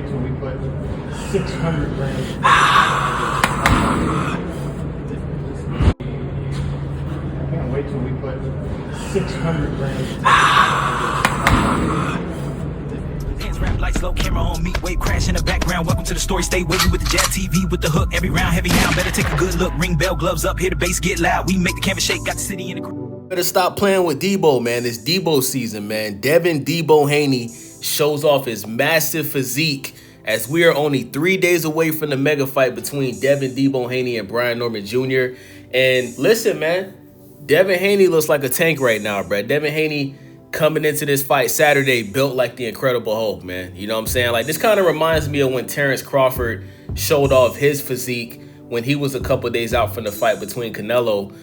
wait till we put 600 grams. I can't wait till we put 600 grams. Hands wrapped like slow camera on me, wave crash in the background. Welcome to the story, stay wavy with the Jab TV with the hook. Every round heavy now, better take a good look. Ring bell, gloves up, hear the bass get loud. We make the canvas shake, got the city in the. Better stop playing with Debo, man. It's Debo season, man. Devin Debo Haney shows off his massive physique as we are only 3 days away from the mega fight between Devin Debo Haney and Brian Norman Jr. And listen, man, Devin Haney looks like a tank right now, bro. Devin Haney coming into this fight Saturday built like the Incredible Hulk, man. You know what I'm saying? Like, this kind of reminds me of when Terrence Crawford showed off his physique when he was a couple days out from the fight between Canelo.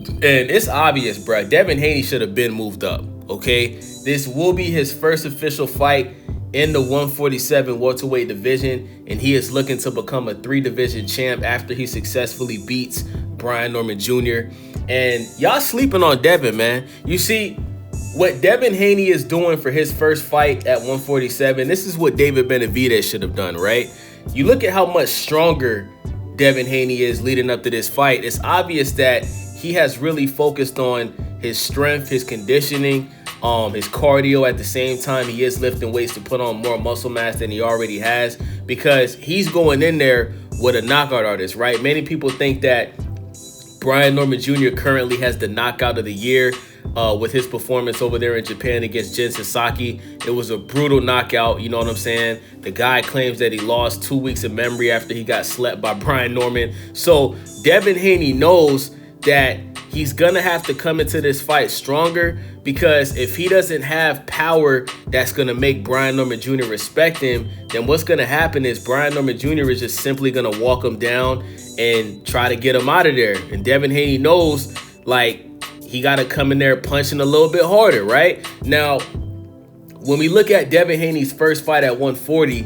And it's obvious, bro. Devin Haney should have been moved up, okay? This will be his first official fight in the 147 welterweight division, and he is looking to become a 3-division champ after he successfully beats Brian Norman Jr. And y'all sleeping on Devin, man. You see, what Devin Haney is doing for his first fight at 147, this is what David Benavidez should have done, right? You look at how much stronger Devin Haney is leading up to this fight. It's obvious that he has really focused on his strength, his conditioning, his cardio. At the same time, he is lifting weights to put on more muscle mass than he already has, because he's going in there with a knockout artist, right? Many people think that Brian Norman Jr. currently has the knockout of the year with his performance over there in Japan against Jin Sasaki. It was a brutal knockout, you know what I'm saying? The guy claims that he lost 2 weeks of memory after he got slept by Brian Norman. So Devin Haney knows that he's gonna have to come into this fight stronger, because if he doesn't have power that's gonna make Brian Norman Jr. respect him, then what's gonna happen is Brian Norman Jr. is just simply gonna walk him down and try to get him out of there. And Devin Haney knows, like, he gotta come in there punching a little bit harder, right? Now, when we look at Devin Haney's first fight at 140,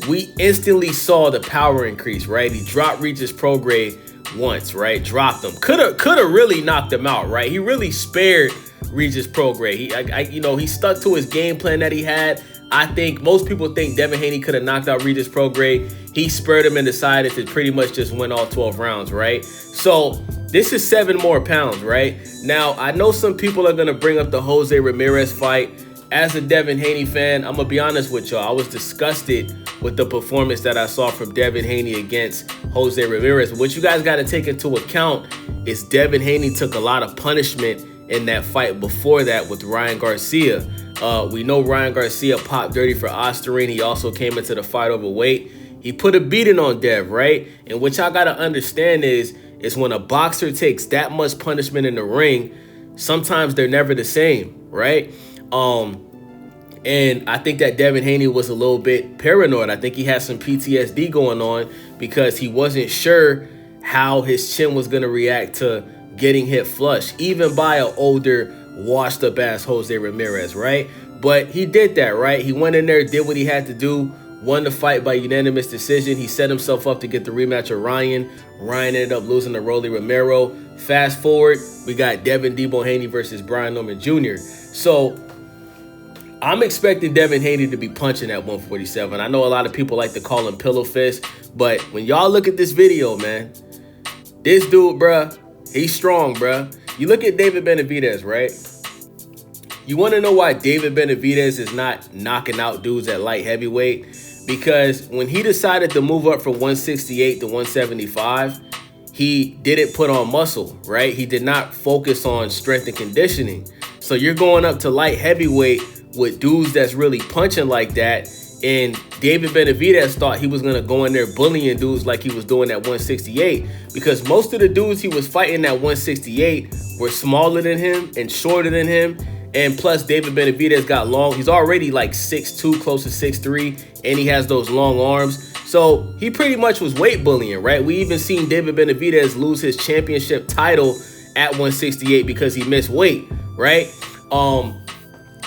we instantly saw the power increase, right? He dropped Regis Prograis once, right? Dropped him. Could have really knocked him out, right? He really spared Regis Prograis. He stuck to his game plan that he had. I think most people think Devin Haney could have knocked out Regis Prograis. He spurred him and decided to pretty much just win all 12 rounds, right? So this is 7 more pounds, right? Now, I know some people are going to bring up the Jose Ramirez fight. As a Devin Haney fan, I'm going to be honest with y'all. I was disgusted with the performance that I saw from Devin Haney against Jose Ramirez. But what you guys got to take into account is Devin Haney took a lot of punishment in that fight before that with Ryan Garcia. We know Ryan Garcia popped dirty for Osterine. He also came into the fight overweight. He put a beating on Dev, right? And what y'all got to understand is when a boxer takes that much punishment in the ring, sometimes they're never the same, right? And I think that Devin Haney was a little bit paranoid. I think he had some PTSD going on because he wasn't sure how his chin was going to react to getting hit flush, even by an older, washed up ass Jose Ramirez, right? But he did that, right? He went in there, did what he had to do, won the fight by unanimous decision. He set himself up to get the rematch of Ryan. Ryan ended up losing to Rolly Romero. Fast forward, we got Devin Debo Haney versus Brian Norman Jr. So I'm expecting Devin Haney to be punching at 147. I know a lot of people like to call him pillow fist, but when y'all look at this video, man, this dude, bruh, he's strong, bruh. You look at David Benavidez, right? You want to know why David Benavidez is not knocking out dudes at light heavyweight? Because when he decided to move up from 168 to 175, he didn't put on muscle, right? He did not focus on strength and conditioning. So you're going up to light heavyweight with dudes that's really punching like that, and David Benavidez thought he was going to go in there bullying dudes like he was doing at 168, because most of the dudes he was fighting at 168 were smaller than him and shorter than him, and plus David Benavidez got long. He's already like 6'2", close to 6'3", and he has those long arms. So he pretty much was weight bullying, right? We even seen David Benavidez lose his championship title at 168 because he missed weight, right?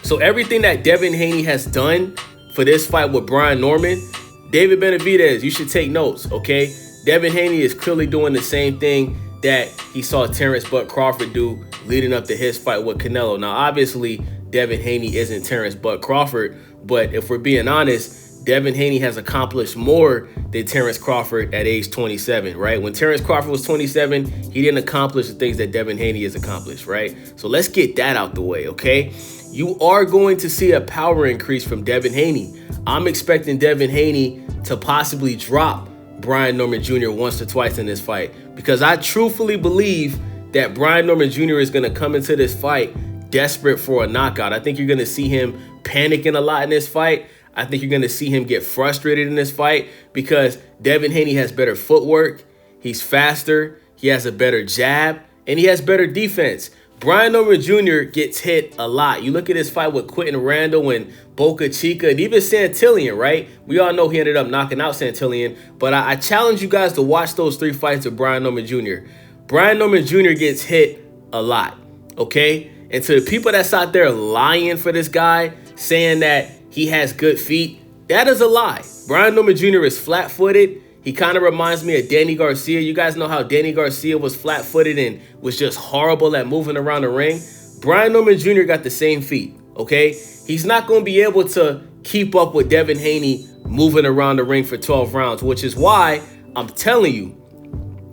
So everything that Devin Haney has done for this fight with Brian Norman, David Benavidez, you should take notes, okay? Devin Haney is clearly doing the same thing that he saw Terrence Bud Crawford do leading up to his fight with Canelo. Now, obviously, Devin Haney isn't Terrence Bud Crawford, but if we're being honest, Devin Haney has accomplished more than Terrence Crawford at age 27, right? When Terrence Crawford was 27, he didn't accomplish the things that Devin Haney has accomplished, right? So let's get that out the way, okay? You are going to see a power increase from Devin Haney. I'm expecting Devin Haney to possibly drop Brian Norman Jr. once or twice in this fight, because I truthfully believe that Brian Norman Jr. is going to come into this fight desperate for a knockout. I think you're going to see him panicking a lot in this fight. I think you're going to see him get frustrated in this fight because Devin Haney has better footwork. He's faster. He has a better jab, and he has better defense. Brian Norman Jr. gets hit a lot. You look at his fight with Quentin Randall and Boca Chica and even Santillan, right? We all know he ended up knocking out Santillan, but I challenge you guys to watch those 3 fights of Brian Norman Jr. Brian Norman Jr. gets hit a lot, okay? And to the people that's out there lying for this guy, saying that he has good feet, that is a lie. Brian Norman Jr. is flat-footed. He kind of reminds me of Danny Garcia. You guys know how Danny Garcia was flat-footed and was just horrible at moving around the ring. Brian Norman Jr. got the same feet, okay? He's not going to be able to keep up with Devin Haney moving around the ring for 12 rounds, which is why I'm telling you,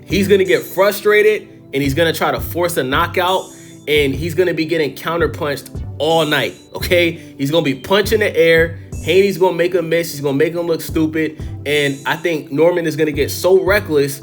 he's going to get frustrated and he's going to try to force a knockout, and he's going to be getting counterpunched all night, okay? He's going to be punching the air. Haney's going to make him miss. He's going to make him look stupid. And I think Norman is going to get so reckless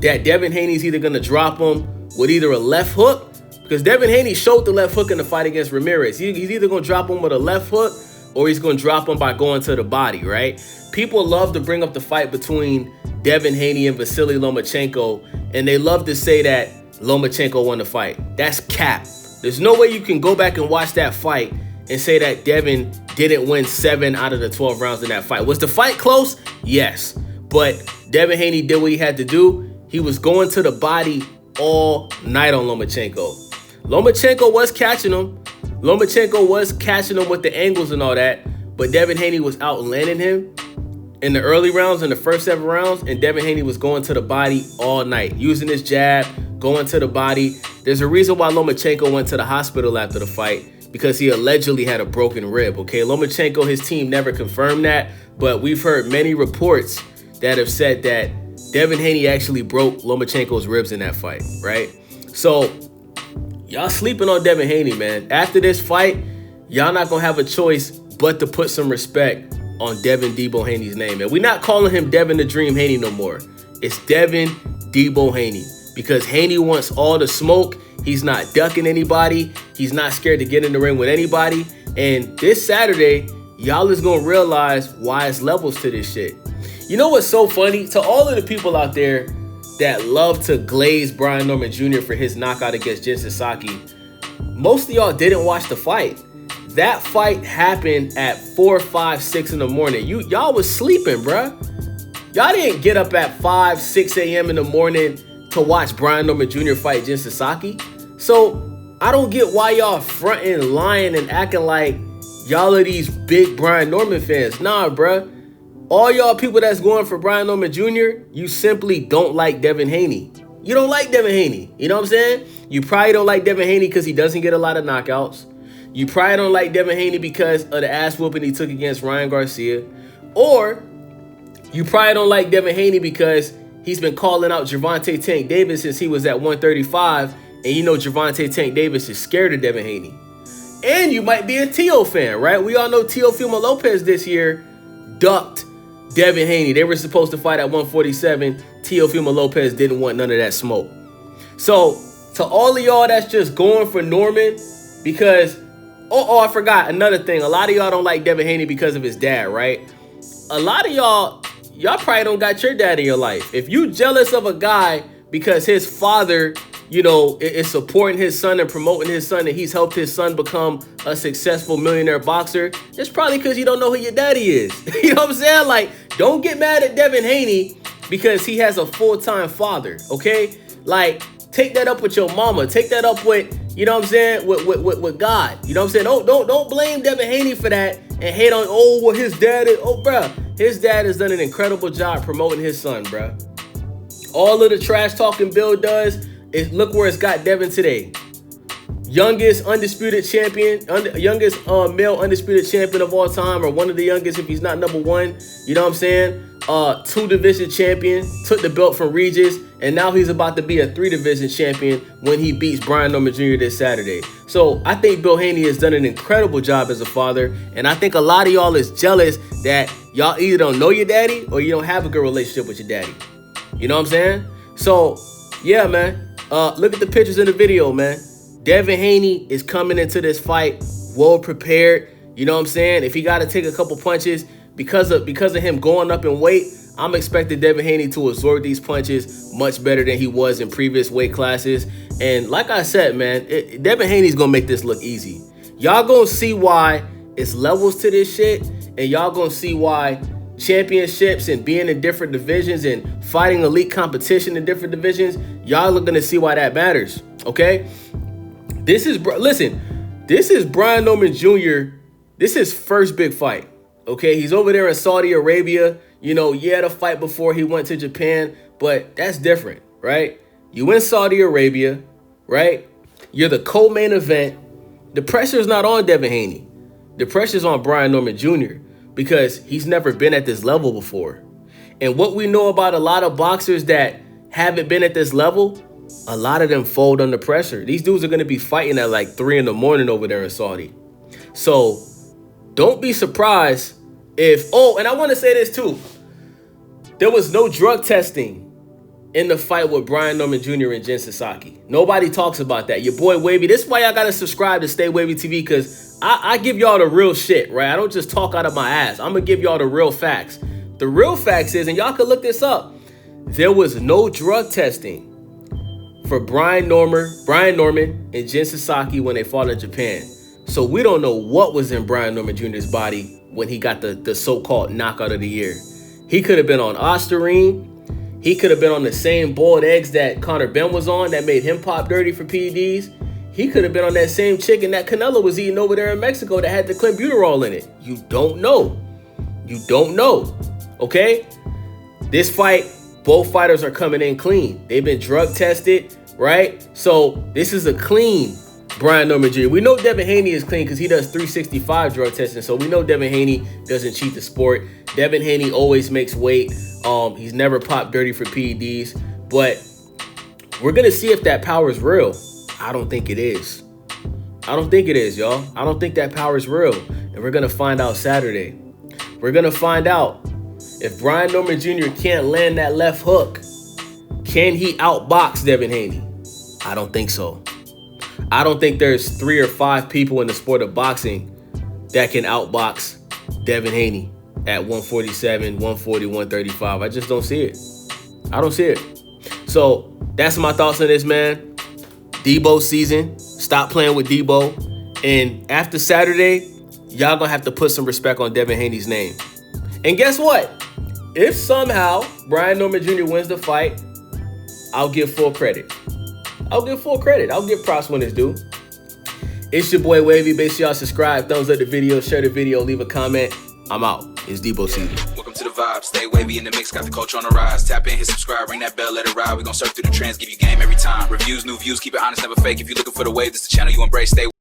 that Devin Haney's either going to drop him with either a left hook, because Devin Haney showed the left hook in the fight against Ramirez. He's either going to drop him with a left hook or he's going to drop him by going to the body, right? People love to bring up the fight between Devin Haney and Vasily Lomachenko, and they love to say that Lomachenko won the fight. That's cap. There's no way you can go back and watch that fight and say that Devin didn't win 7 out of the 12 rounds in that fight. Was the fight close? Yes. But Devin Haney did what he had to do. He was going to the body all night on Lomachenko. Lomachenko was catching him. Lomachenko was catching him with the angles and all that. But Devin Haney was outlanding him in the early rounds, in the first 7 rounds, and Devin Haney was going to the body all night, using his jab, going to the body. There's a reason why Lomachenko went to the hospital after the fight, because he allegedly had a broken rib, okay? Lomachenko, his team never confirmed that, but we've heard many reports that have said that Devin Haney actually broke Lomachenko's ribs in that fight, right? So, y'all sleeping on Devin Haney, man. After this fight, y'all not gonna have a choice but to put some respect on Devin Debo Haney's name. And we're not calling him Devin the Dream Haney no more. It's Devin Debo Haney, because Haney wants all the smoke. He's not ducking anybody. He's not scared to get in the ring with anybody. And this Saturday, y'all is going to realize why it's levels to this shit. You know what's so funny? To all of the people out there that love to glaze Brian Norman Jr. for his knockout against Jin Sasaki, most of y'all didn't watch the fight. That fight happened at 4, 5, 6 in the morning. Y'all was sleeping, bruh. Y'all didn't get up at 5, 6 a.m. in the morning to watch Brian Norman Jr. fight Jin Sasaki. So I don't get why y'all fronting, lying, and acting like y'all are these big Brian Norman fans. Nah, bruh. All y'all people that's going for Brian Norman Jr., you simply don't like Devin Haney. You don't like Devin Haney. You know what I'm saying? You probably don't like Devin Haney because he doesn't get a lot of knockouts. You probably don't like Devin Haney because of the ass whooping he took against Ryan Garcia. Or you probably don't like Devin Haney because he's been calling out Gervonta Tank Davis since he was at 135. And you know Gervonta Tank Davis is scared of Devin Haney. And you might be a Teo fan, right? We all know Teofimo Lopez this year ducked Devin Haney. They were supposed to fight at 147. Teofimo Lopez didn't want none of that smoke. So to all of y'all that's just going for Norman because... Oh, I forgot another thing. A lot of y'all don't like Devin Haney because of his dad, right? A lot of y'all probably don't got your dad in your life. If you jealous of a guy because his father, you know, is supporting his son and promoting his son, and he's helped his son become a successful millionaire boxer, it's probably because you don't know who your daddy is. You know what I'm saying? Like, don't get mad at Devin Haney because he has a full-time father, okay? Like, take that up with your mama. Take that up with, you know what I'm saying, with God. You know what I'm saying? Don't blame Devin Haney for that and hate on, oh, well, his dad is, oh, bruh. His dad has done an incredible job promoting his son, bruh. All of the trash talking Bill does is look where it's got Devin today. youngest undisputed champion, youngest male undisputed champion of all time, or one of the youngest if he's not number one. You know what I'm saying? 2-division champion, took the belt from Regis, and now he's about to be a 3-division champion when he beats Brian Norman Jr. this Saturday. So I think Bill Haney has done an incredible job as a father, and I think a lot of y'all is jealous that y'all either don't know your daddy or you don't have a good relationship with your daddy. You know what I'm saying? So yeah, man, look at the pictures in the video, man. Devin Haney is coming into this fight well prepared. You know what I'm saying? If he got to take a couple punches because of him going up in weight, I'm expecting Devin Haney to absorb these punches much better than he was in previous weight classes. And like I said, man, Devin Haney's gonna make this look easy. Y'all gonna see why it's levels to this shit, and y'all gonna see why championships and being in different divisions and fighting elite competition in different divisions, y'all are gonna see why that matters. Okay? This is Brian Norman Jr. This is his first big fight. Okay, he's over there in Saudi Arabia. You know, he had a fight before he went to Japan, but that's different, right? You in Saudi Arabia, right? You're the co-main event. The pressure's not on Devin Haney. The pressure's on Brian Norman Jr. because he's never been at this level before. And what we know about a lot of boxers that haven't been at this level, a lot of them fold under pressure. These dudes are going to be fighting at like 3 in the morning over there in Saudi. So don't be surprised if, oh, and I want to say this too. There was no drug testing in the fight with Brian Norman Jr. and Jen Sasaki. Nobody talks about that. Your boy Wavy. This is why y'all got to subscribe to StayWavyTV, because I give y'all the real shit, right? I don't just talk out of my ass. I'm going to give y'all the real facts. The real facts is, and y'all can look this up, there was no drug testing for Brian Norman and Jen Sasaki when they fought in Japan. So we don't know what was in Brian Norman Jr.'s body when he got the so-called knockout of the year. He could have been on Ostarine. He could have been on the same boiled eggs that Conor Ben was on that made him pop dirty for PEDs. He could have been on that same chicken that Canelo was eating over there in Mexico that had the clenbuterol in it. You don't know. You don't know. Okay? This fight, both fighters are coming in clean. They've been drug tested, right? So this is a clean Brian Norman Jr. We know Devin Haney is clean because he does 365 drug testing. So we know Devin Haney doesn't cheat the sport. Devin Haney always makes weight. He's never popped dirty for PEDs. But we're going to see if that power is real. I don't think it is. I don't think it is, y'all. I don't think that power is real. And we're going to find out Saturday. We're going to find out if Brian Norman Jr. can't land that left hook. Can he outbox Devin Haney? I don't think so. I don't think there's 3 or 5 people in the sport of boxing that can outbox Devin Haney at 147, 140, 135. I just don't see it. I don't see it. So that's my thoughts on this, man. Debo season. Stop playing with Debo. And after Saturday, y'all gonna have to put some respect on Devin Haney's name. And guess what? If somehow Brian Norman Jr. wins the fight, I'll give full credit. I'll give full credit. I'll give props when it's due. It's your boy Wavy. Make sure y'all subscribe, thumbs up the video, share the video, leave a comment. I'm out. It's Debo season. Welcome to the vibe. Stay wavy in the mix. Got the culture on the rise. Tap in, hit subscribe, ring that bell, let it ride. We gon' surf through the trends, give you game every time. Reviews, new views, keep it honest, never fake. If you're looking for the wave, this is the channel you embrace. Stay